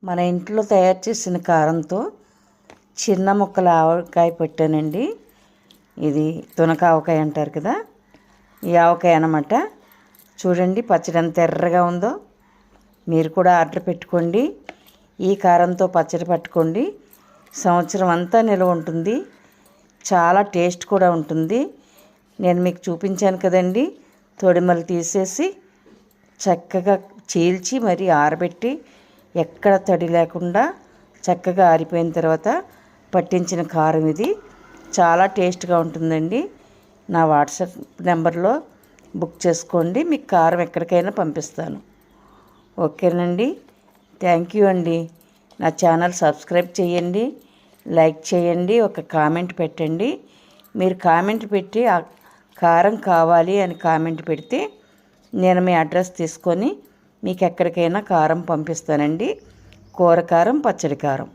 మన ఇంట్లో తయారు చేసిన కారంతో చిన్న ముక్కల ఆవకాయ పెట్టానండి. ఇది తునక ఆవకాయ అంటారు కదా, ఈ ఆవకాయ అన్నమాట. చూడండి పచ్చడి ఎంత ఎర్రగా ఉందో. మీరు కూడా ఆర్డర్ పెట్టుకోండి. ఈ కారంతో పచ్చడి పట్టుకోండి, సంవత్సరం అంతా నిల్వ ఉంటుంది. చాలా టేస్ట్ కూడా ఉంటుంది. నేను మీకు చూపించాను కదండి, తొడిమలు తీసేసి చక్కగా చీల్చి మరి ఆరబెట్టి ఎక్కడ తడి లేకుండా చక్కగా ఆరిపోయిన తర్వాత పట్టించిన కారం ఇది. చాలా టేస్ట్గా ఉంటుందండి. నా వాట్సాప్ నెంబర్లో బుక్ చేసుకోండి, మీకు కారం ఎక్కడికైనా పంపిస్తాను. ఓకేనండి, థ్యాంక్ యూ అండి. నా ఛానల్ సబ్స్క్రైబ్ చేయండి, లైక్ చేయండి, ఒక కామెంట్ పెట్టండి. మీరు కామెంట్ పెట్టి ఆ కారం కావాలి అని కామెంట్ పెడితే నేను మీ అడ్రస్ తీసుకొని మీకు ఎక్కడికైనా కారం పంపిస్తానండి. కూర కారం, పచ్చడి కారం.